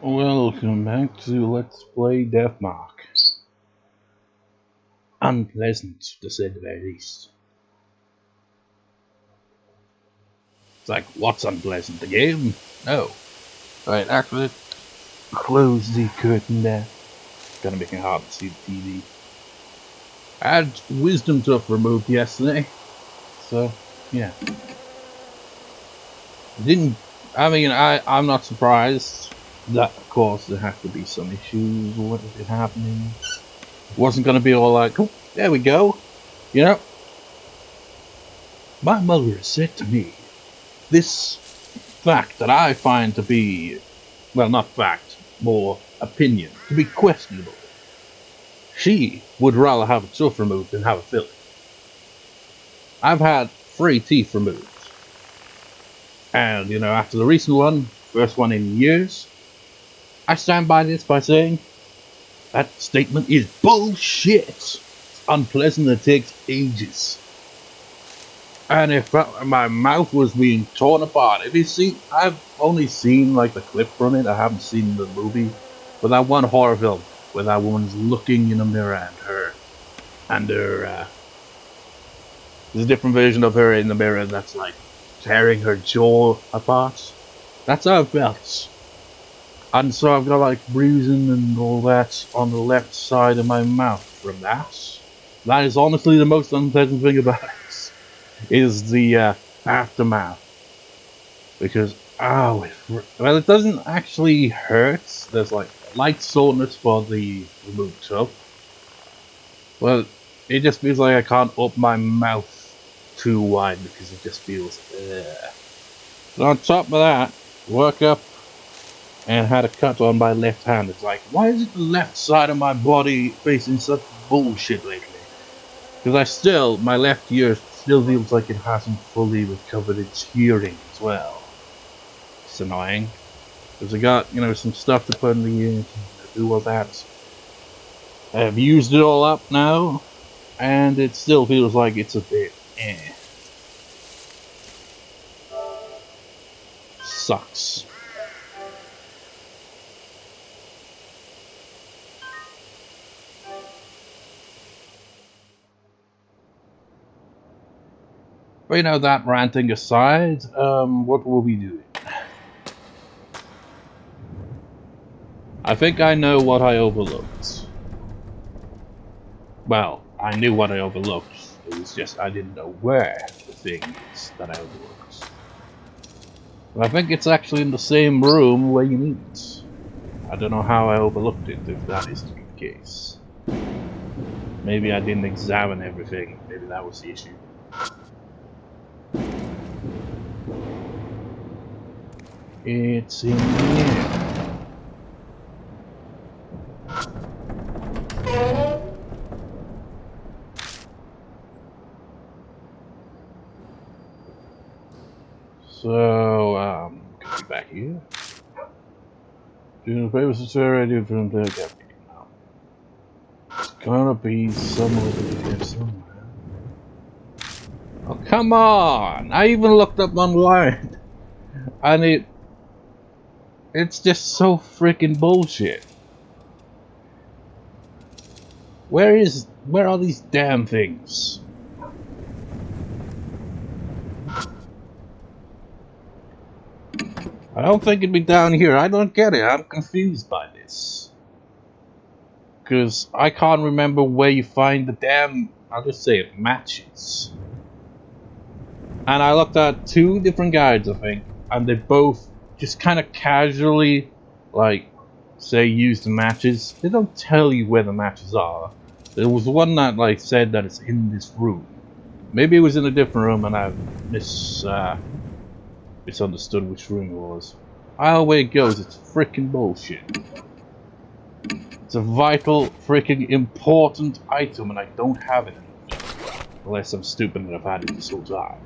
Welcome back to Let's Play Deathmark. Unpleasant, to say the very least. It's like, what's unpleasant? The game? No. Right, actually, close the curtain there. Gonna make it hard to see the TV. I had wisdom tooth removed yesterday, so yeah. I'm not surprised that, of course, there have to be some issues or what has been happening. It wasn't gonna be all like, oh, there we go. You know, my mother has said to me, this fact that I find to be, well, not fact, more opinion, to be questionable. She would rather have a tooth removed than have a filling. I've had 3 teeth removed. And, you know, after the recent one, first one in years, I stand by this by saying that statement is bullshit. It's unpleasant, it takes ages. And if my mouth was being torn apart, if you see, I've only seen like the clip from it. I haven't seen the movie, but that one horror film where that woman's looking in a mirror and her, there's a different version of her in the mirror that's like tearing her jaw apart. That's how it felt. And so I've got like bruising and all that on the left side of my mouth from that. That is honestly the most unpleasant thing about it. Is the aftermath, because it doesn't actually hurt. There's like light soreness for the removed tooth. Well, it just feels like I can't open my mouth too wide because it just feels. And on top of that, woke up and had a cut on my left hand. It's like, why is it the left side of my body facing such bullshit lately? Because my left ear still feels like it hasn't fully recovered its hearing as well. It's annoying. Because I got, you know, some stuff to put in the ear to do all that. I've used it all up now, and it still feels like it's a bit Sucks. But you know, that ranting aside, what will we do? I think I know what I overlooked. Well, I knew what I overlooked. It was just I didn't know where the thing is that I overlooked. But I think it's actually in the same room where you need it. I don't know how I overlooked it, if that is to be the case. Maybe I didn't examine everything. Maybe that was the issue. It's in here. So, could be back here. Do the papers are already from the now. It's gonna be somewhere here somewhere. Oh, come on! I even looked up online. And it's just so freaking bullshit. Where are these damn things? I don't think it'd be down here. I don't get it. I'm confused by this. Because I can't remember where you find the damn, I'll just say it, matches. And I looked at 2 different guides, I think, and they both just kind of casually, like, say use the matches. They don't tell you where the matches are. There was one that, like, said that it's in this room. Maybe it was in a different room and I misunderstood which room it was. Either way it goes, it's freaking bullshit. It's a vital, freaking important item and I don't have it. Unless I'm stupid and I've had it this whole time.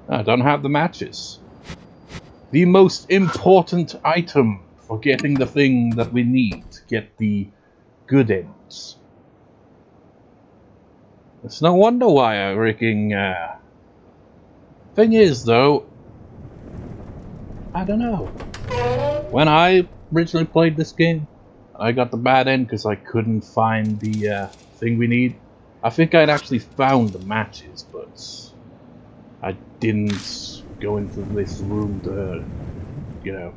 I don't have the matches. The most important item for getting the thing that we need to get the good ends. It's no wonder why I freaking Thing is, though, I don't know. When I originally played this game, I got the bad end because I couldn't find the thing we need. I think I'd actually found the matches, but I didn't go into this room to, you know,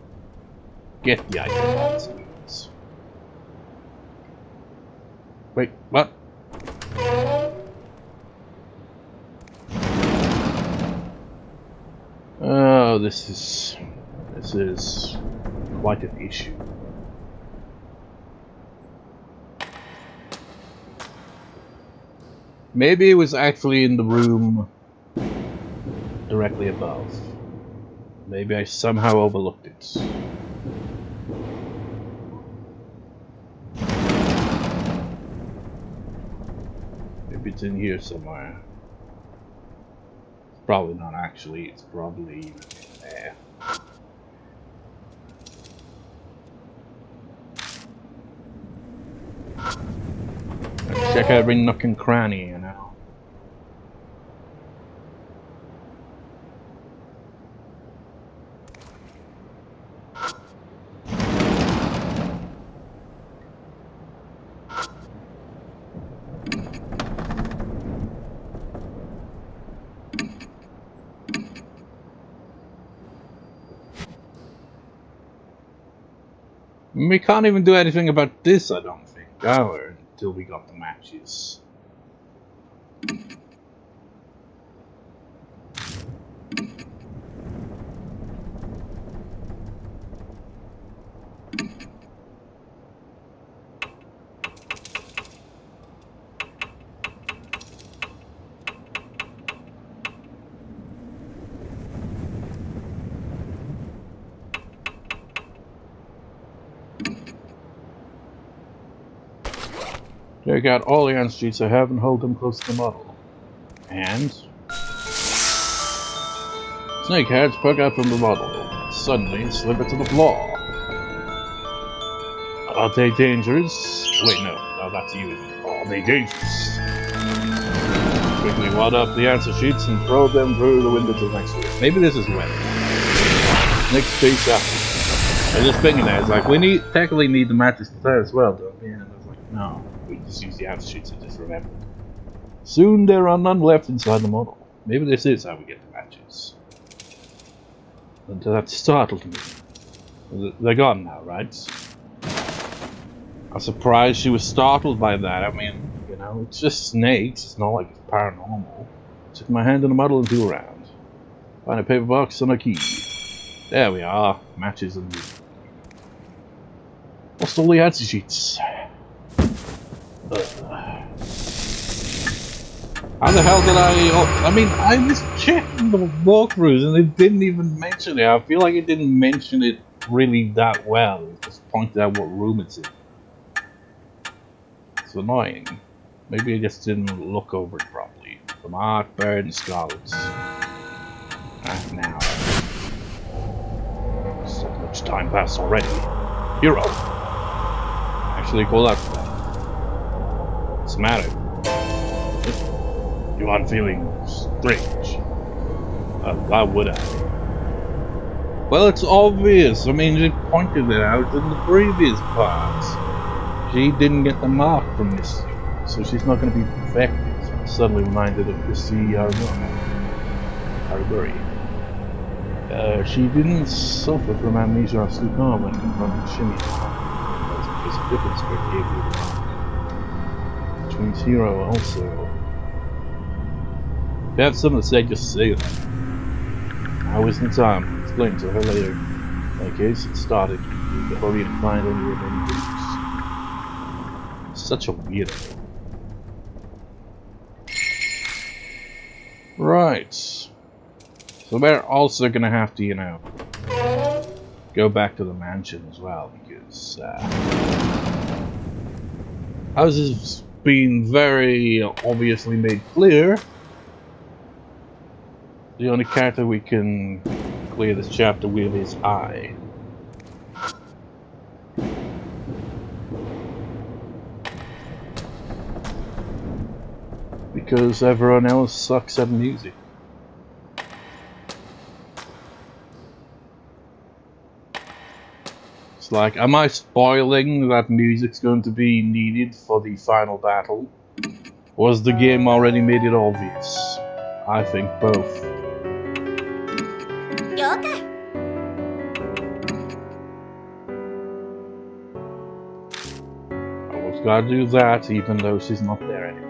get the items. Wait, what? Oh, this is quite an issue. Maybe it was actually in the room directly above. Maybe I somehow overlooked it. Maybe it's in here somewhere. Probably not actually, it's probably even there. Check every nook and cranny, you know. We can't even do anything about this, I don't think, until we got the matches. Take out all the answer sheets I have and hold them close to the model. And snakeheads poke out from the model. Suddenly slip it to the floor. Are they dangerous? Wait, no, that's you. Are they dangerous? Quickly wad up the answer sheets and throw them through the window to the next room. Maybe this is wet. Next space after. And this thing in there is like, we technically need the matches to there as well, don't we? And I was like, no. We just use the answer sheets and just remember. Soon there are none left inside the model. Maybe this is how we get the matches. And that startled me. They're gone now, right? I'm surprised she was startled by that. I mean, you know, it's just snakes. It's not like it's paranormal. Took my hand in the model and feel around. Find a paper box and a key. There we are. Matches and... Lost all the answer sheets. How the hell did I mean, I was checking the walkthroughs and it didn't even mention it. I feel like it didn't mention it really that well. It just pointed out what room it's in. It's annoying. Maybe I just didn't look over it properly. The mark, bird, and scarlets. Now. So much time passed already. Hiroo. Actually call out for that. What's the matter? You aren't feeling strange. Why would I? Well, it's obvious. I mean, she pointed it out in the previous parts. She didn't get the mark from this thing, so she's not going to be affected. So I'm suddenly reminded of Christie Harbury. She didn't suffer from amnesia or sleep when confronted Shimmy. There's a difference where it gave you the mark. Which means Hiroo also. If you have something to say, just say that. Now isn't the time. Explain to her later. In my case, it started. You can hurry and find any remaining things. Such a weirdo. Right. So we're also gonna have to, you know, go back to the mansion as well, because as has been very obviously made clear, the only character we can clear this chapter with is I. Because everyone else sucks at music. It's like, am I spoiling that music's going to be needed for the final battle? Or has the game already made it obvious? I think both. I was gotta do that even though she's not there anymore.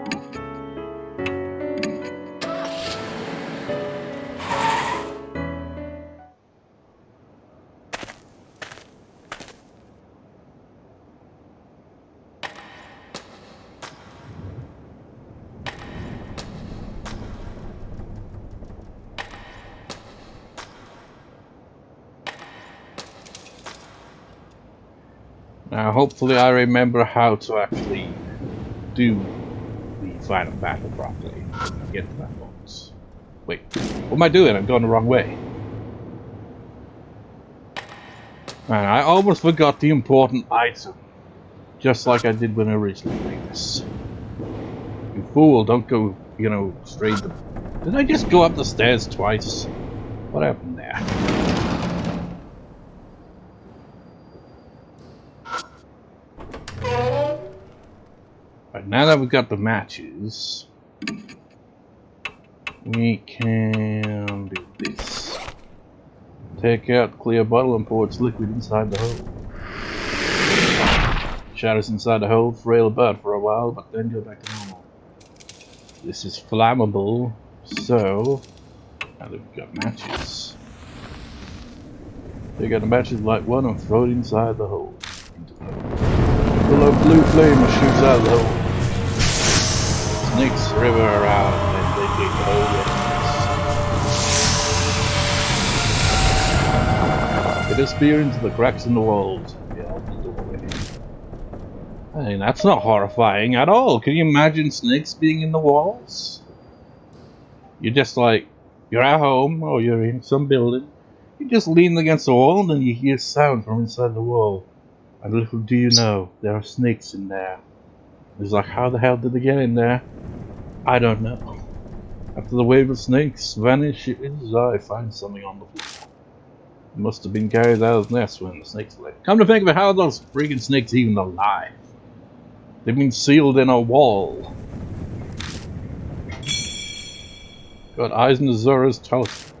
Now hopefully I remember how to actually do the final battle properly when I get to that box. Wait, what am I doing? I'm going the wrong way. Man, I almost forgot the important item. Just like I did when I originally played this. You fool, don't go, you know, straight to... Did I just go up the stairs twice? What happened there? Right, now that we've got the matches, we can do this. Take out clear bottle and pour its liquid inside the hole. Shatters inside the hole, frail about for a while, but then go back to normal. This is flammable, so now that we've got matches, take out the matches, light one, and throw it inside the hole. Into the hole. Full of blue flame shoots out of the hole. Snakes river around and they dig the hole. They disappear into the cracks in the walls. I mean, that's not horrifying at all. Can you imagine snakes being in the walls? You're just like, you're at home or you're in some building. You just lean against the wall and then you hear sound from inside the wall. And little do you know, there are snakes in there. It's like, how the hell did they get in there? I don't know. After the wave of snakes vanishes, I find something on the floor. It must have been carried out of the nest when the snakes left. Come to think of it, how are those freaking snakes even alive? They've been sealed in a wall. Got eyes in Azura's talisman.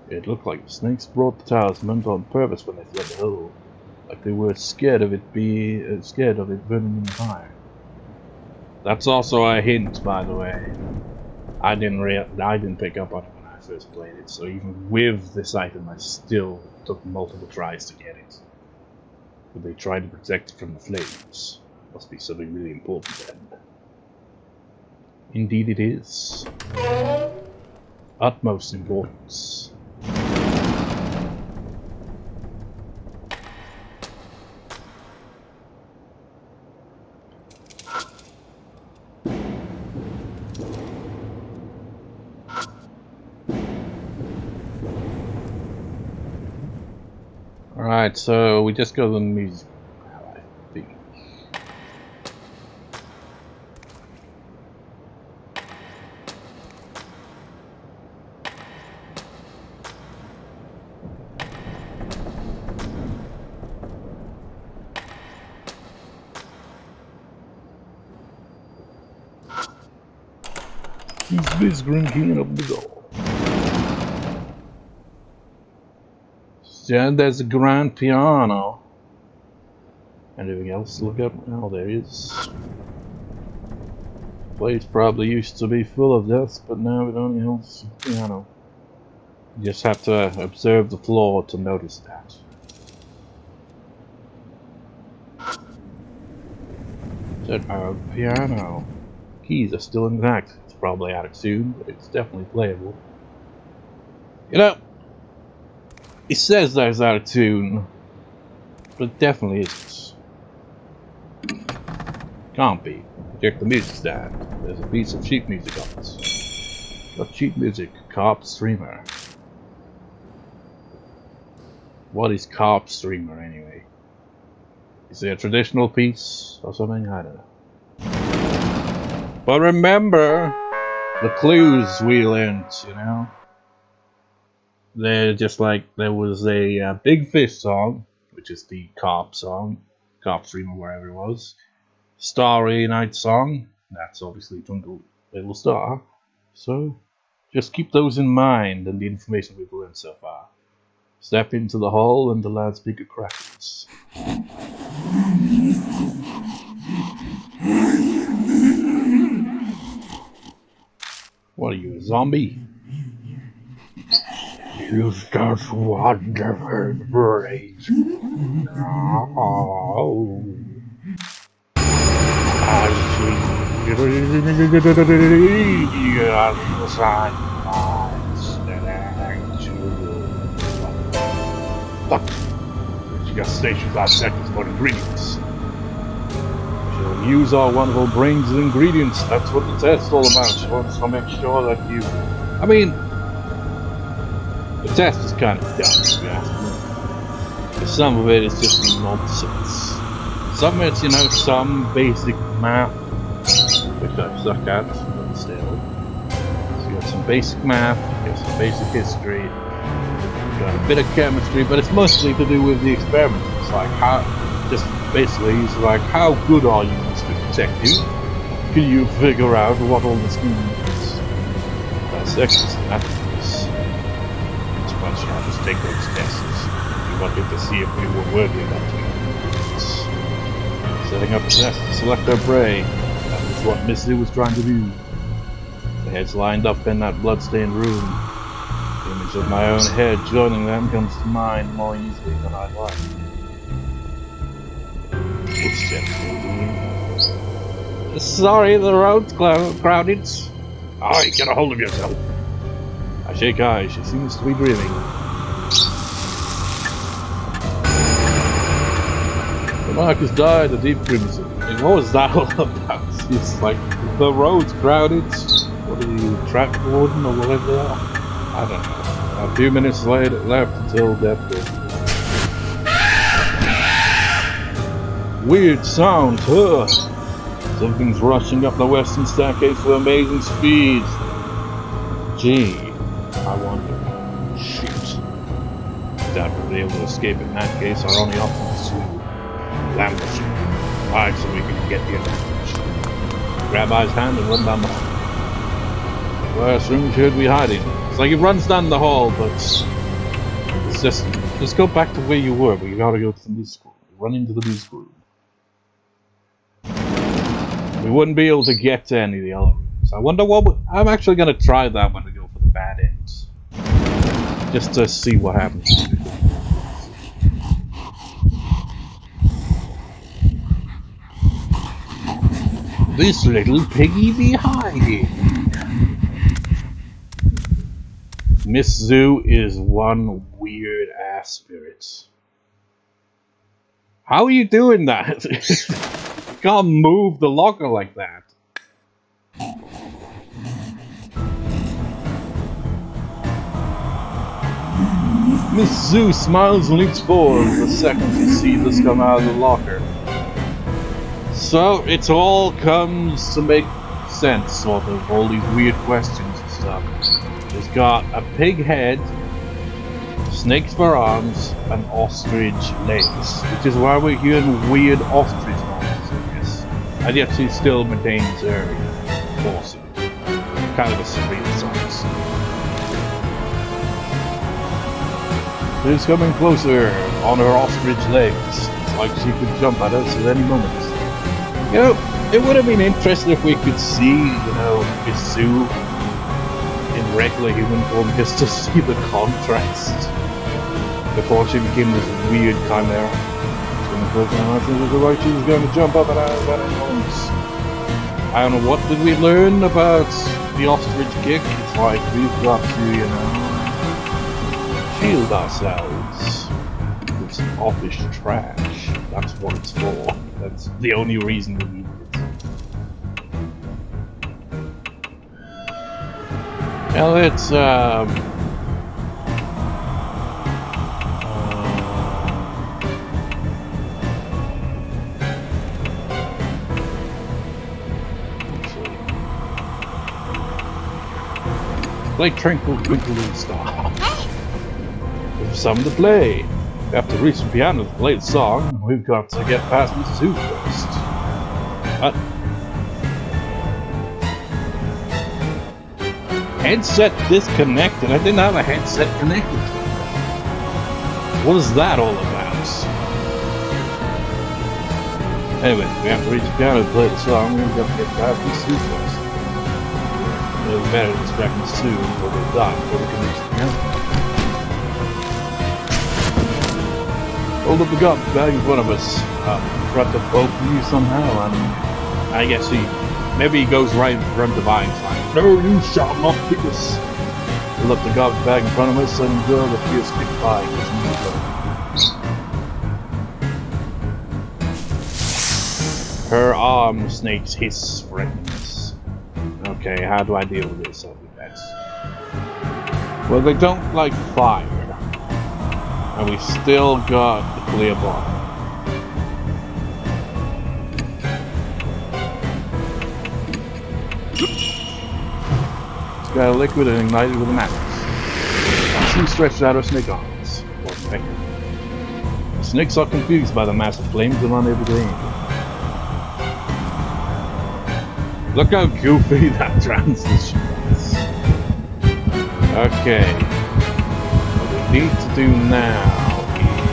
It looked like the snakes brought the talisman on purpose when they fled the hole. Like they were scared of it burning in the fire. That's also a hint, by the way. I didn't pick up on it when I first played it, so even with this item I still took multiple tries to get it. But they tried to protect it from the flames. Must be something really important then. Indeed it is. Utmost importance. Alright, so we just go to the music. I think. He's whispering up the door. Yeah, there's a grand piano. Anything else to look up? Oh, there is. The place probably used to be full of dust, but now it only holds a piano. You just have to observe the floor to notice that. Said our piano. Keys are still intact. It's probably out of tune, but it's definitely playable. You know, it says that it's out of tune, but it definitely isn't. Can't be. Check the music stand. There's a piece of sheet music on it. Got sheet music, carp streamer. What is carp streamer anyway? Is it a traditional piece or something? I don't know. But remember the clues we learned, you know? they're just like, there was a Big Fish song, which is the Carp song, Carp Stream or wherever it was. Starry Night song, that's obviously Twinkle Little Star. So just keep those in mind and the information we've learned so far. Step into the hall and the loudspeaker crackles. What are you, a zombie? You just wonderful brains. Oh. I see you on the sidelines. But she got stationed 5 seconds for ingredients. She'll use our wonderful brains and ingredients. That's what the test's all about. She wants to make sure that you... I mean, the test is kind of dumb, if you ask me. Some of it is just nonsense. Some of it's, you know, some basic math, which I suck at, but still. So you got some basic math, you got some basic history, you got a bit of chemistry, but it's mostly to do with the experiments. It's like, how, just basically, it's like, how good are you, Mr. Detective? Can you figure out what all this means? That's excellent, that is. That's why you have to take those tests. You wanted to see if we were worthy enough to. Setting up a test to select our prey. That was what Miss Zoo was trying to do. The heads lined up in that bloodstained room. The image of my own head joining them comes to mind more easily than I'd like. Footsteps moving. Sorry, the road's crowded. Aye, get a hold of yourself. I shake eyes. She seems to be dreaming. Marcus died a deep crimson. And what was that all about? It's like, the road's crowded. What are you, trap warden or whatever they are? I don't know. A few minutes later, left until death. Weird sound, huh? Something's rushing up the western staircase with amazing speed. Gee, I wonder. Shit. Doubt we'll be able to escape in that case. Our only option is to ambush him. Right, so we can get the advantage. Grab Eye's hand and run down the hall. Worst room should be hiding. It's like he runs down the hall, but it's just go back to where you were, but you gotta go to the music room. Run into the music room. We wouldn't be able to get to any of the other rooms. I wonder what I'm actually gonna try that one to go for the bad ends. Just to see what happens. This little piggy be hiding. Miss Zoo is one weird ass spirit. How are you doing that? You can't move the locker like that. Miss Zoo smiles and leaps forward the second she sees us come out of the locker. So, it all comes to make sense, sort of, all these weird questions and stuff. It's got a pig head, snakes for arms, and ostrich legs, which is why we're hearing weird ostrich noises, I guess. And yet she still maintains her awesome, kind of a surreal size. She's coming closer on her ostrich legs. It's like she could jump at us at any moment. You know, it would have been interesting if we could see, you know, Miss Zoo in regular human form just to see the contrast before she became this weird chimera. She was going to jump up and out of that moments. I don't know, what did we learn about the ostrich kick? It's like we've got to, you know, shield ourselves. It's office trash. That's what it's for. That's the only reason we need it. Well, it's like Twinkle Little Star. Hey! something to play. We have to reach the piano to play the song. We've got to get past Mrs. Who first. What? Headset disconnected? I didn't have a headset connected. What is that all about? Anyway, we have to reach the piano to play the song. We've got to get past Mrs. Who first. We better distract Mrs. Who before they die before we can reach the piano. Hold up the garbage bag in front of us. Front of both of you somehow, and I guess maybe he goes right in front of Einstein. No, you shall not pick us. Hold up the garbage bag in front of us and enjoy the fierce kick by. Her arm snakes hiss friends. Okay, how do I deal with this? Well, they don't like fire. And we still got the clear bottle. It's got a liquid and ignited with a mattress. She stretched out her snake arms. The snakes are confused by the massive flames and unable to aim. Look how goofy that transition is. Okay. What we need to do now is...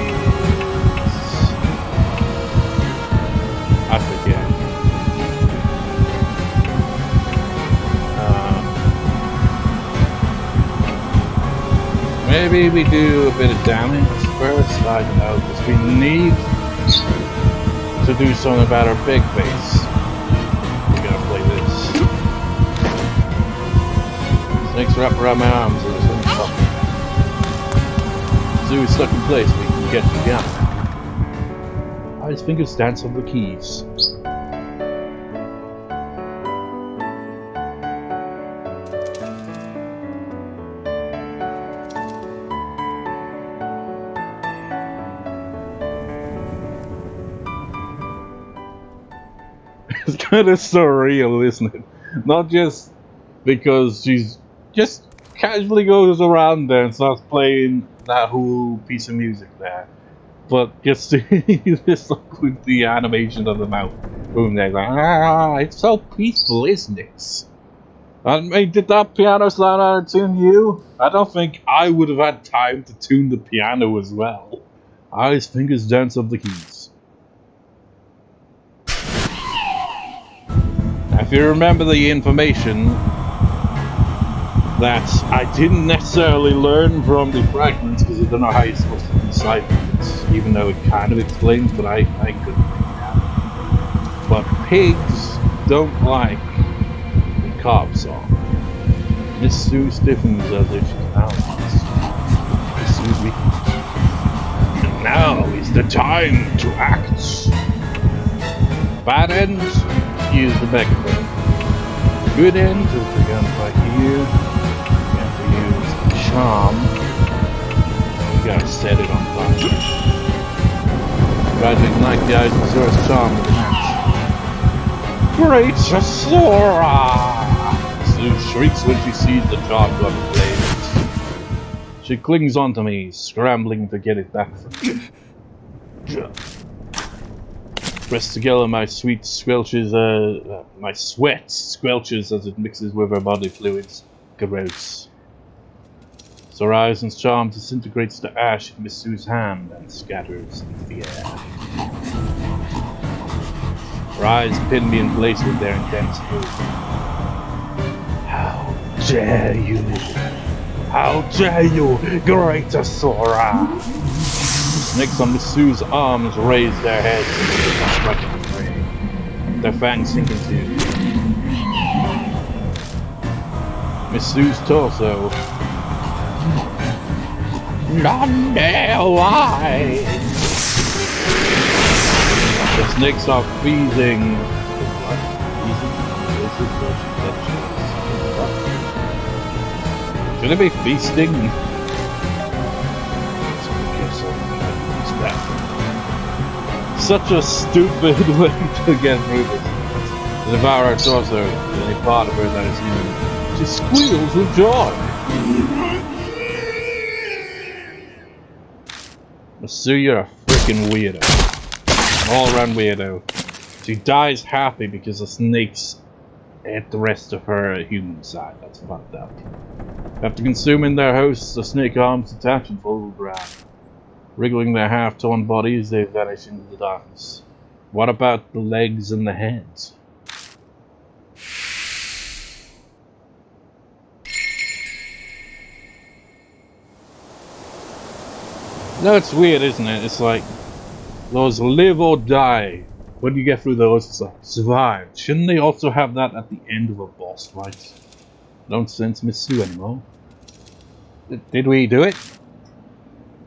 I forget. Maybe we do a bit of damage first, I don't know, because we need to do something about our big base. Snakes wrap around my arms and there's something up. Zoo is stuck in place, we can get to the piano. How his fingers dance over the keys. It's kind of surreal, isn't it? Not just because she's just casually goes around there and starts playing that whole piece of music there, but just just like with the animation of the mouth, boom, they're like, it's so peaceful, isn't it? I mean, did that piano sound out of tune you? I don't think I would have had time to tune the piano as well. His fingers dance up the keys. If you remember the information that I didn't necessarily learn from the fragments, because I don't know how you're supposed to decipher it, even though it kind of explains, but I couldn't figure it out. But pigs don't like the carp song. Miss Sue stiffens as if she's paralyzed. Miss Sue weakens. And now is the time to act. Bad end, use the megaphone. Good end, is the gunfight here. Charm. We gotta set it on fire. Try to ignite the Ice Resource charm with the match. Great Sora! Sue shrieks when she sees the charm gun flames. She clings onto me, scrambling to get it back from me. Press together, my sweat squelches as it mixes with her body fluids. Gross. Soraya's charm disintegrates to ash in Miss Sue's hand and scatters into the air. Her eyes pin me in place with their intense blue. How dare you! How dare you, greater Sora! Snakes on Miss Sue's arms raise their heads and strike at the prey. Their fangs sink into Miss Sue's torso. None dare lie! The snakes are feeding. Should it be feasting? Such a stupid way to get through this. To devour her torso, any part of her that is human. She squeals with joy. Sue, you're a freaking weirdo. All-around weirdo. She dies happy because the snakes ate the rest of her human side. That's fucked up. After consuming their hosts, the snake arms detach and fall to the ground. Wriggling their half-torn bodies, they vanish into the darkness. What about the legs and the heads? No, it's weird, isn't it? It's like those live or die. When you get through those, it's like survive. Shouldn't they also have that at the end of a boss fight? Don't sense Miss Sue anymore. Did we do it?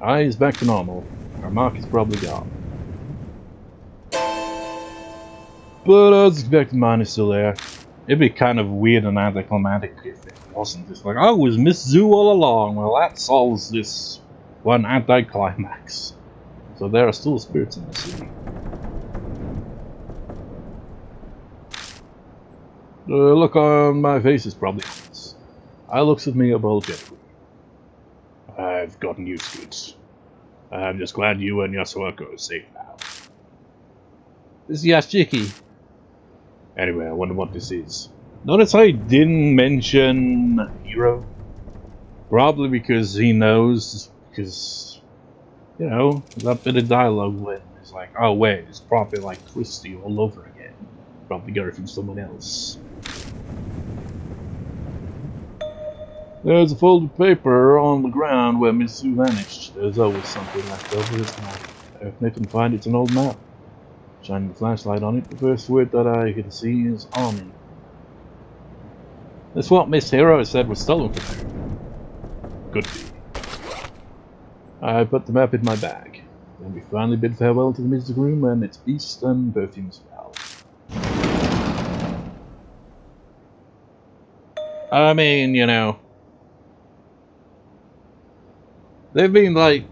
Eyes back to normal. Our mark is probably gone. But I was expecting mine is still there. It'd be kind of weird and anticlimactic if it wasn't. Just like, oh, it was Miss Zoo all along. Well, that solves this one anticlimax. So there are still spirits in the city. The look on my face is probably honest. I looks at me apologetically. I've gotten used to it. I'm just glad you and Yasuako are safe now. This is Yashiki. Anyway, I wonder what this is. Notice how he didn't mention Hiroo? Probably because he knows, because, you know, that bit of dialogue when it's like, oh wait, it's probably like Christie all over again. Probably got it from someone else. There's a folded paper on the ground where Miss Sue vanished. There's always something left over, isn't there? If Nathan find it's an old map. Shining the flashlight on it, the first word that I can see is army. That's what Miss Hiroo said was stolen from her. Could be. I put the map in my bag. Then we finally bid farewell to the music room and its beast and perfume smell. I mean, you know, they've been like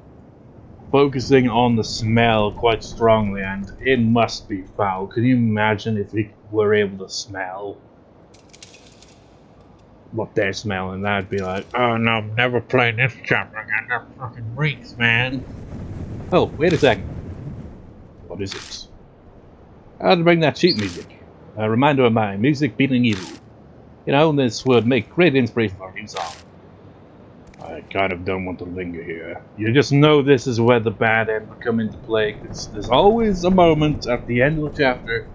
focusing on the smell quite strongly, and it must be foul. Can you imagine if we were able to smell what they're smelling? That'd be like, oh no, I'm never playing this chapter again. That fucking reeks, man. Oh, wait a second. What is it? I had to bring that sheet music. A reminder of my music beating evil. You know, this would make great inspiration for a new song. I kind of don't want to linger here. You just know this is where the bad end will come into play, because there's always a moment at the end of the chapter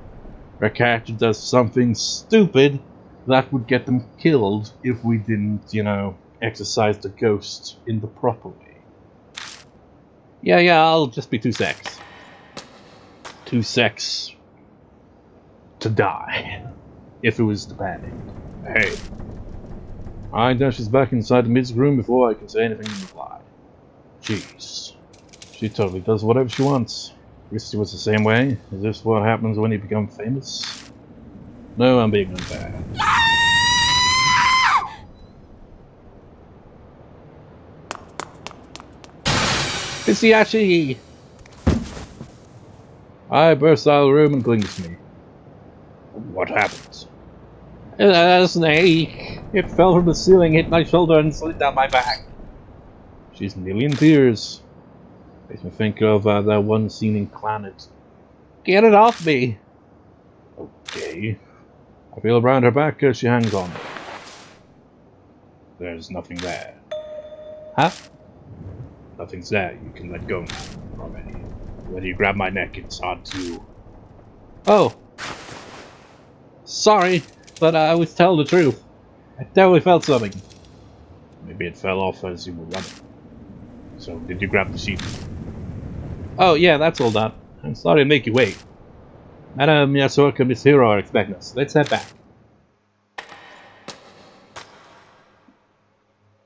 where a character does something stupid that would get them killed if we didn't, you know, exercise the ghost in the proper way. Yeah, I'll just be 2 secs. 2 secs to die, if it was the bad end. Hey. I dashes back inside the music room before I can say anything in reply. Jeez. She totally does whatever she wants. Christie was the same way. Is this what happens when you become famous? No, I'm being unfair. It's Yashiki! I burst out of the room and clings to me. What happened? A snake. It fell from the ceiling, hit my shoulder, and slid down my back. She's nearly in tears. Makes me think of that one scene in Planet. Get it off me! Okay. I feel around her back as she hangs on me. There's nothing there. Huh? Nothing's there. You can let go now already. When you grab my neck, it's hard to... Oh! Sorry, but I was telling the truth. I definitely felt something. Maybe it fell off as you were running. So, did you grab the sheet? Oh, yeah, that's all done. I'm sorry to make you wait. Madam Yasuako and Miss Hiroo are expecting us. Let's head back.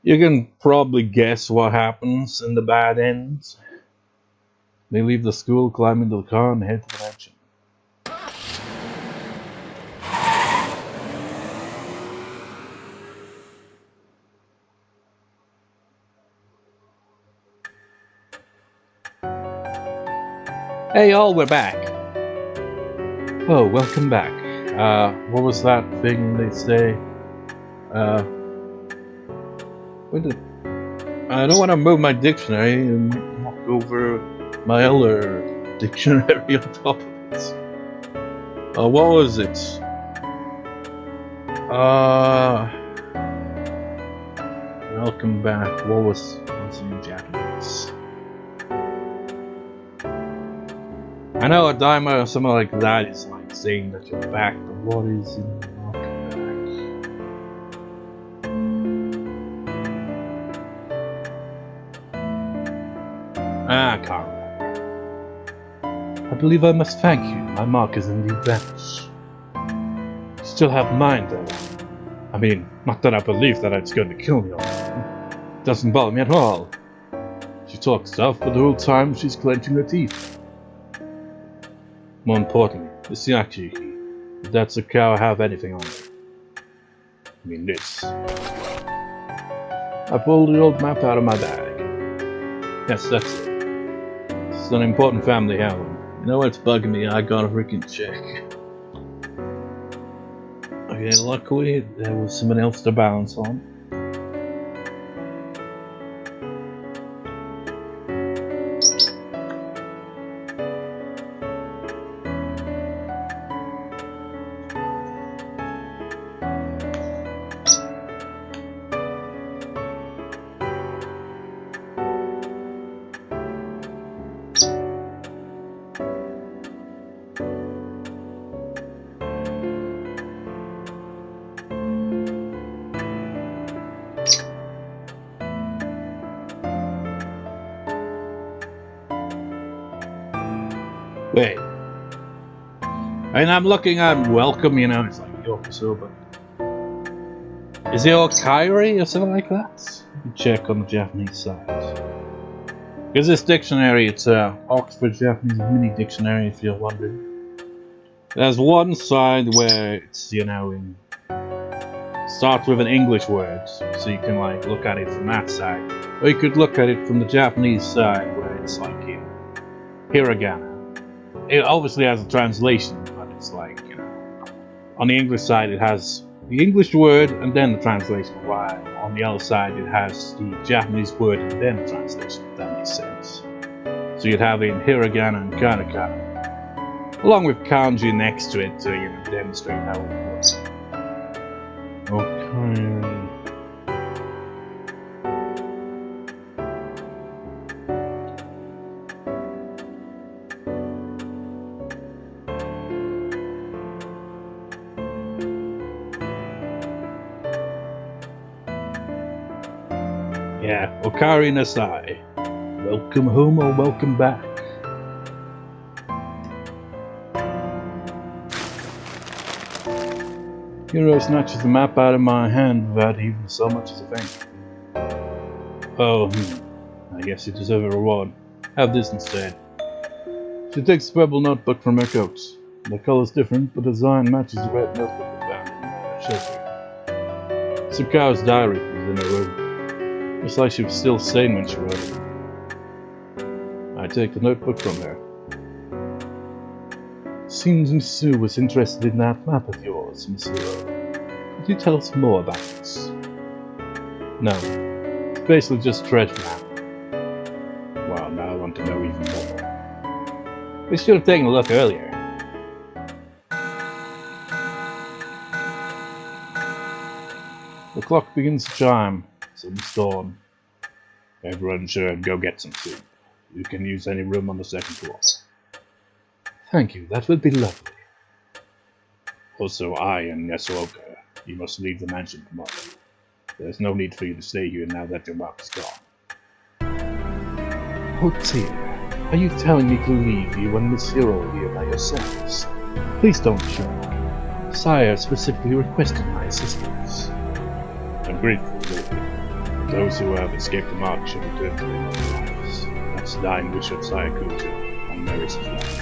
You can probably guess what happens in the bad ends. They leave the school, climb into the car, and head to the mansion. Hey all, we're back. Oh, welcome back. What was that thing they say? I don't want to move my dictionary and knock over my elder dictionary on top of it. What was it? Welcome back. What was it in Japanese? I know a daimyo or something like that is like saying that you're back, but what is in welcome back? I can't remember. I believe I must thank you. My mark is indeed vanished. You still have mine, though. I mean, not that I believe that it's going to kill me or anything. It doesn't bother me at all. She talks tough, but the whole time she's clenching her teeth. More importantly, this Yashiki. If that's a cow, have anything on it. I mean this. I pulled the old map out of my bag. Yes, that's it. It's an important family heirloom. You know what's bugging me? I gotta freaking check. Okay, luckily there was someone else to balance on. Wait. And I'm looking at welcome, you know, it's like Yokoso, but is it all Kairi or something like that? Let me check on the Japanese side. Because this dictionary, it's a Oxford Japanese mini dictionary, if you're wondering. There's one side where it's, you know, starts with an English word, so you can like look at it from that side. Or you could look at it from the Japanese side, where it's like hiragana. It obviously has a translation, but it's like, you know, on the English side it has the English word and then the translation, while on the other side it has the Japanese word and then the translation, if that makes sense. So you'd have in hiragana and katakana, along with kanji next to it to, you know, demonstrate how it works. Okay. Yeah, Okari Nasai. Welcome home or welcome back. Hiroo snatches the map out of my hand without even so much as a thank you. Oh, I guess you deserve a reward. Have this instead. She takes the purple notebook from her coat. The color's different, but the design matches the red notebook we found in the shelter. Tsukau's diary was in her room. Looks like she was still sane when she wrote it. I take the notebook from her. Seems Miss Sue was interested in that map of yours, Miss Hiroo. Could you tell us more about this? No. It's basically just a treasure map. Well, now I want to know even more. We should have taken a look earlier. The clock begins to chime. It's dawn. Everyone should go get some soup. You can use any room on the second floor. Thank you, that would be lovely. Also, I and Yasuoka, you must leave the mansion tomorrow. There's no need for you to stay here now that your mark is gone. Oh dear, are you telling me to leave you and Miss Hiroo here by yourselves? Please don't joke. Sire specifically requested my assistance. I'm grateful, Lady. Those who have escaped the mark should return to their normal lives. That's the dying wish of Sire Kuju on Mary's life.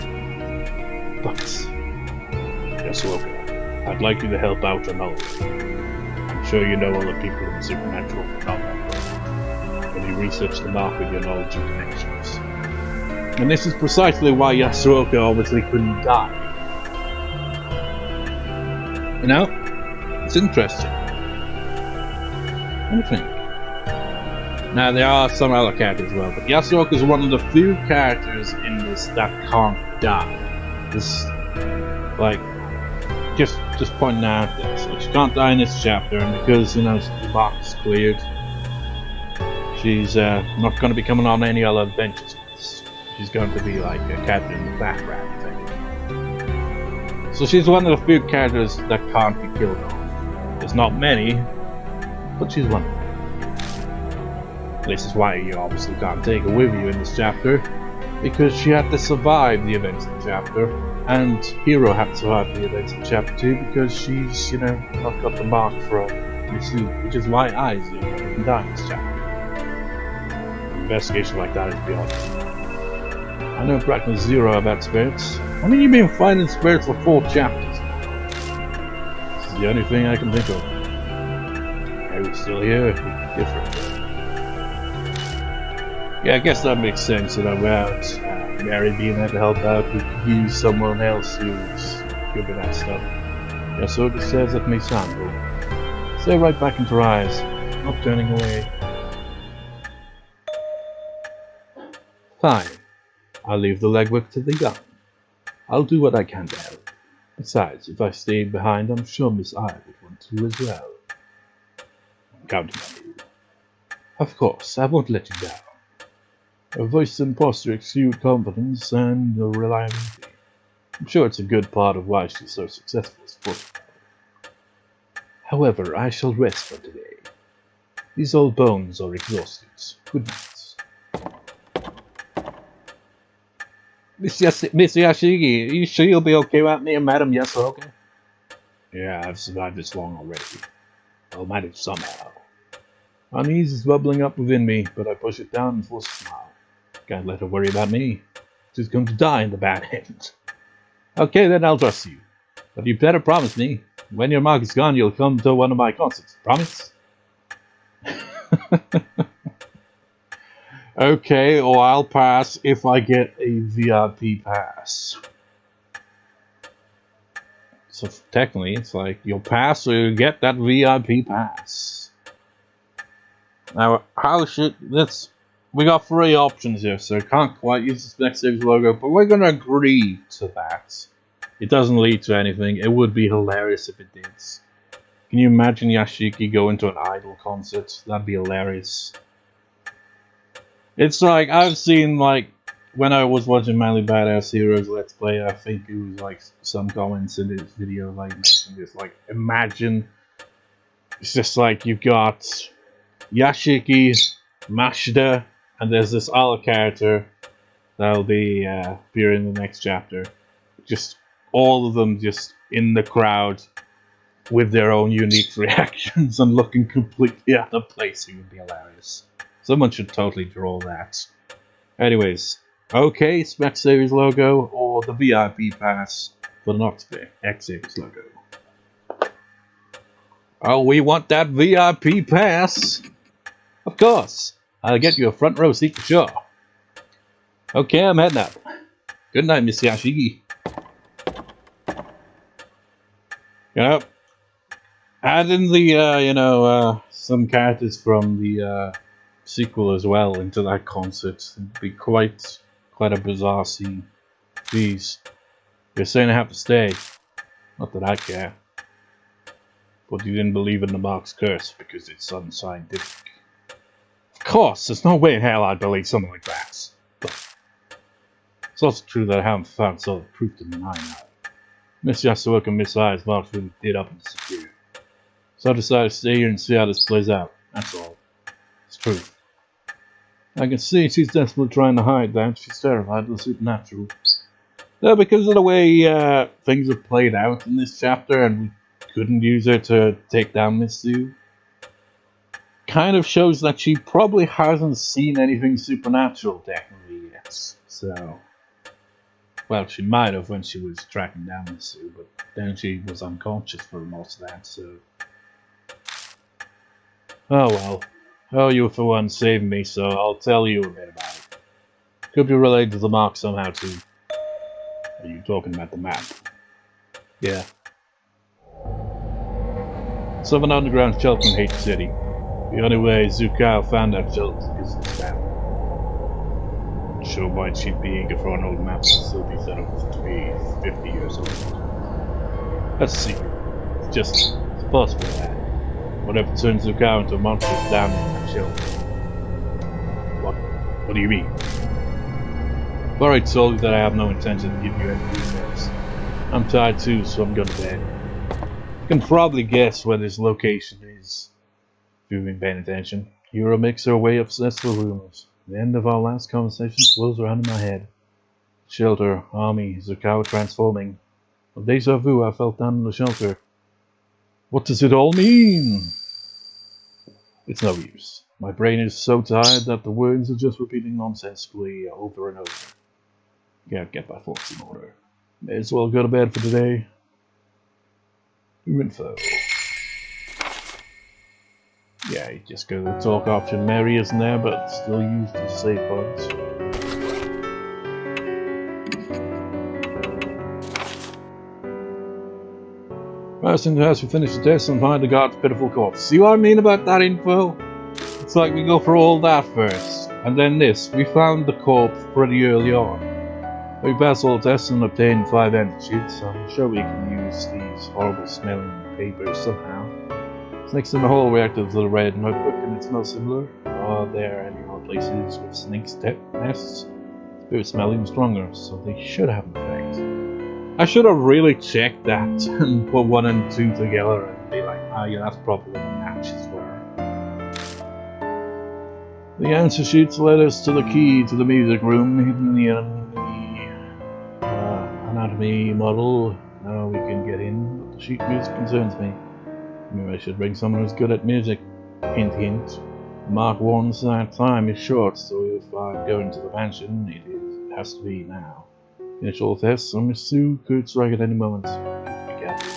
But Yasuoka, I'd like you to help out your knowledge. I'm sure you know all the people in the supernatural phenomenon world. When you research the mark with your knowledge and connections. And this is precisely why Yasuoka obviously couldn't die. You know? It's interesting. What do you think? Now, there are some other characters as well, but Yasuoka is one of the few characters in this that can't die. This, like, just pointing out that, so she can't die in this chapter, and because, you know, the box is cleared, she's not going to be coming on any other adventures. She's going to be like a character in the background thing. So she's one of the few characters that can't be killed off. There's not many, but she's one of them. This is why you obviously can't take her with you in this chapter, because she had to survive the events of the chapter, and Hiroo had to survive the events of chapter 2 because she's, you know, not got the mark for mislead, which is why I can die in this chapter. An investigation like that is beyond me. I know practically zero about spirits. I mean, you've been finding spirits for 4 chapters. This is the only thing I can think of. Harry's still here, different. Yeah, I guess that makes sense, you know, without Mary being there to help out, we could use someone else who's good at that stuff. Yasuoka says that may sound good. Stare right back into her eyes, not turning away. Fine. I'll leave the legwork to the young. I'll do what I can to help. Besides, if I stayed behind, I'm sure Miss I would want to as well. I'm counting on you. Of course, I won't let you down. Her voice and posture exude confidence and reliability. I'm sure it's a good part of why she's so successful as football. However, I shall rest for today. These old bones are exhausted. Good night. Miss Yashiki, are you sure you'll be okay without me and Madam Yasuoka? Yeah, I've survived this long already. I'll manage somehow. Unease is bubbling up within me, but I push it down and force a smile. Can't let her worry about me. She's going to die in the bad end. Okay, then I'll trust you. But you better promise me, when your mark is gone, you'll come to one of my concerts. Promise? Okay, or I'll pass if I get a VIP pass. So technically, it's like you'll pass or you get that VIP pass. Now, how should this? We got 3 options here, so can't quite use this next series logo, but we're gonna agree to that. It doesn't lead to anything. It would be hilarious if it did. Can you imagine Yashiki going to an idol concert? That'd be hilarious. It's like, I've seen, like, when I was watching Manly Badass Heroes Let's Play, I think it was, like, some comments in this video, like, mentioned this, like, imagine, it's just like, you've got Yashiki, Mashida, and there's this other character that'll be appearing in the next chapter. Just, all of them just in the crowd, with their own unique reactions and looking completely out of place. It would be hilarious. Someone should totally draw that. Anyways, okay, Spec Series logo or the VIP pass for the X Series logo. Oh, we want that VIP pass! Of course! I'll get you a front row seat for sure. Okay, I'm heading up. Good night, Miss Yashiki. You know, add in the, some characters from the, sequel as well into that concert. It'd be quite a bizarre scene. Jeez. You're saying I have to stay. Not that I care. But you didn't believe in the Mark's curse because it's unscientific. Of course, there's no way in hell I'd believe something like that. But it's also true that I haven't found solid proof to deny now. Miss Yasuoka and Miss I's marked really did up and disappear. So I decided to stay here and see how this plays out. That's all. It's true. I can see she's desperately trying to hide that. She's terrified of the supernatural. Though because of the way things have played out in this chapter and we couldn't use her to take down Miss Sue, kind of shows that she probably hasn't seen anything supernatural technically yet. So, well, she might have when she was tracking down Miss Sue, but then she was unconscious for most of that, so... Oh well. Oh, you for one saved me, so I'll tell you a bit about it. Could be related to the mark somehow, too. Are you talking about the map? Yeah. It's of an underground shelter in H City. The only way Zukao found that shelter is this map. Not sure why she'd be eager for an old map facility set up to be 50 years old. That's a secret. It's possible that whatever turns Zukao into a monster is down in that shelter. What do you mean? I've already told you that I have no intention to give you any details. I'm tired too, so I'm going to bed. You can probably guess where this location is, if you've been paying attention. Hiroo makes her way upstairs to the rooms. The end of our last conversation swirls around in my head. Shelter, army, Zukao transforming. A deja vu I felt down in the shelter. What does it all mean? It's no use. My brain is so tired that the words are just repeating nonsensely over and over. Can't get my thoughts in order. May as well go to bed for today. New info. Yeah, you just go to the talk option. Mary isn't there, but still used to save points. First thing as we finish the test and find the guard's pitiful corpse. See what I mean about that info? It's like we go for all that first, and then this. We found the corpse pretty early on. We passed all the tests and obtained 5 antidotes, so I'm sure we can use these horrible smelling papers somehow. It's next in the hall reactive to the red notebook, and it smells similar. Are there any other places with snakes' nests? Spirit smell even stronger, so they should have an effect. I should have really checked that and put 1 and 2 together and be like, ah, yeah, that's probably what the matches were. The answer sheets led us to the key to the music room, hidden in the anatomy model. Now we can get in, but the sheet music concerns me. Maybe I should bring someone who's good at music. Hint hint. Mark warns that time is short, so if I'm going to the mansion, it has to be now. Finish all tests, so Miss Sue could strike at any moment. Be careful.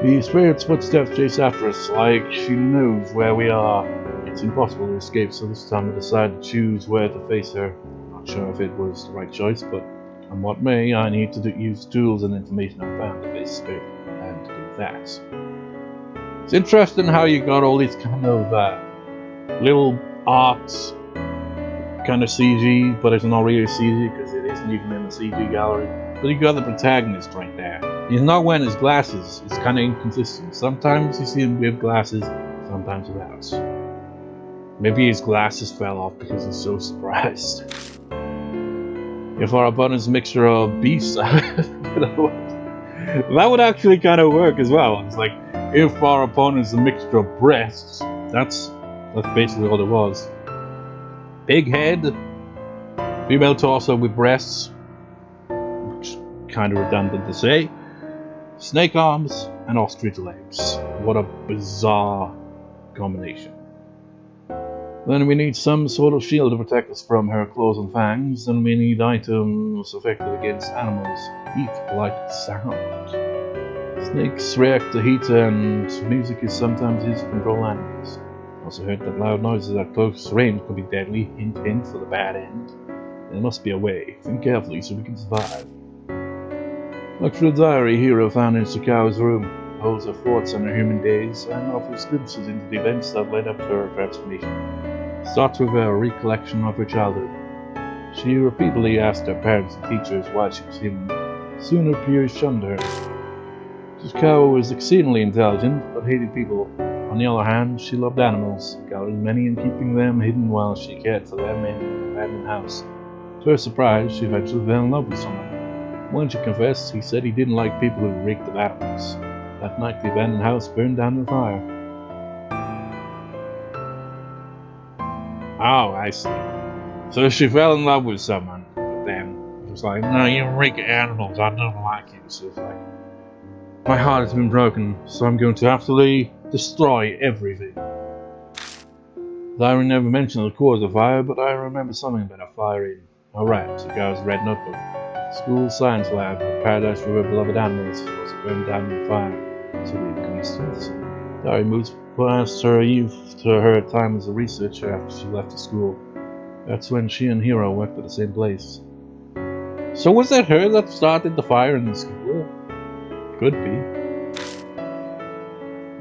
The spirit's footsteps chase after us, like she knows where we are. It's impossible to escape, so this time I decided to choose where to face her. Not sure if it was the right choice, but come what may, I need to use tools and information I found to face spirit, and to do that. It's interesting how you got all these kind of little art kind of CG, but it's not really CG because it isn't even in the CG gallery. But you got the protagonist right there. He's not wearing his glasses. It's kind of inconsistent. Sometimes you see him with glasses, sometimes without. Maybe his glasses fell off because he's so surprised. If our opponent's a mixture of beasts, that would actually kind of work as well. It's like, if our opponent's a mixture of breasts, that's basically what it was. Big head, female torso with breasts, which kind of redundant to say. Snake arms and ostrich legs. What a bizarre combination. Then we need some sort of shield to protect us from her claws and fangs, and we need items effective against animals. Heat like sound. Snakes react to heat, and music is sometimes used to control animals. Also heard that loud noises at close range could be deadly. Hint hint for the bad end. There must be a way. Think carefully so we can survive. Look through the diary Hiroo found in Sukao's room. It holds her thoughts on her human days and offers glimpses into the events that led up to her transformation. It starts with a recollection of her childhood. She repeatedly asked her parents and teachers why she was human. Soon her peers shunned her. Sukao was exceedingly intelligent, but hated people. On the other hand, she loved animals, gathering many and keeping them hidden while she cared for them in an abandoned house. To her surprise, she eventually fell in love with someone. When she confessed, he said he didn't like people who reeked of animals. That night, the abandoned house burned down in fire. Oh, I see. So she fell in love with someone, but then it was like, no, you reek of animals, I don't like you. So it's like, my heart has been broken, so I'm going to absolutely destroy everything. Diary never mentioned the cause of fire, but I remember something about a fire in. Alright, Sukao's red notebook. School science lab, a paradise for her beloved animals, was burned down in fire. So weird coincidence. Diary moves past her youth to her time as a researcher after she left the school. That's when she and Hiroo worked at the same place. So was that her that started the fire in the school? Could be.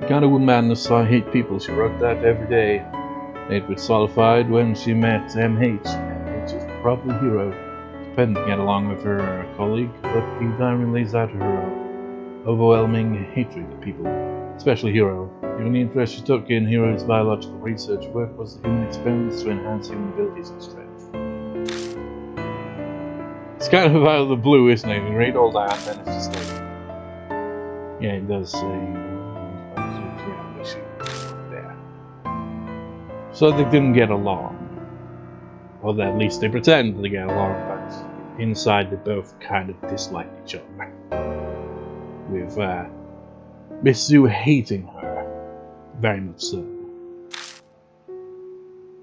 Kind of madness, I hate people. She wrote that every day. It was solidified when she met MH. MH is probably Hiroo. Depending to get along with her colleague, but the diary lays out her overwhelming hatred of people, especially Hiroo. Given the interest she took in Hiroo's biological research work was the human experiments to enhance human abilities and strength. It's kind of out of the blue, isn't it? You read all that, and it's just like, yeah, it does say, there. So they didn't get along. Or at least they pretended to get along, but inside they both kind of disliked each other. With Miss Sue hating her, very much so.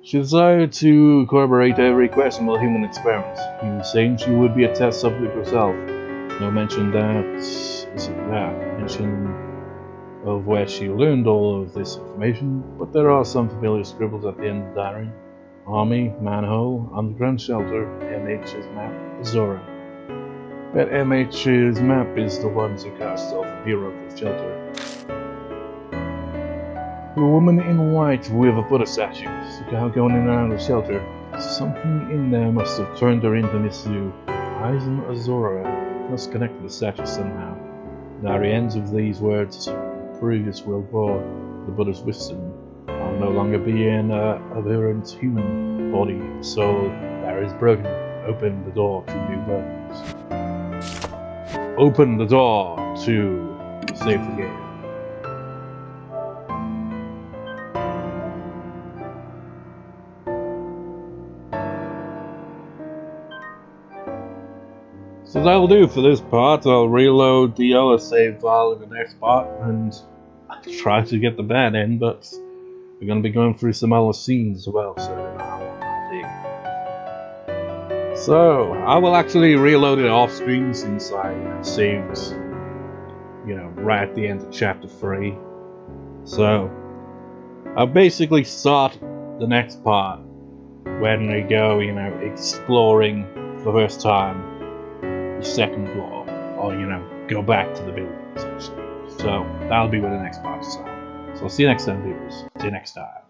She decided to corroborate every questionable human experiment. He was saying she would be a test subject herself. No mention of where she learned all of this information, but there are some familiar scribbles at the end of the diary. Army, manhole, underground shelter, MH's map, Zora. Bet MH's map is the one to cast off the hero of the shelter. A woman in white with a Buddha statue, going in and out of the shelter. Something in there must have turned her into Miss Sue. Eyes on Azora must connect to the statue somehow. The diary ends with these words: previous World War, the Buddha's wisdom. I'll no longer be an aberrant human body, soul, barriers broken. Open the door to new births. Open the door to save the game. So that'll do for this part. I'll reload the other save file in the next part and try to get the bad end, but we're going to be going through some other scenes as well, so So I will actually reload it off screen since I saved, right at the end of chapter 3. So I'll basically start the next part when we go, exploring for the first time the second floor, or go back to the building essentially. So that'll be where the next part is. So I'll see you next time, viewers. See you next time.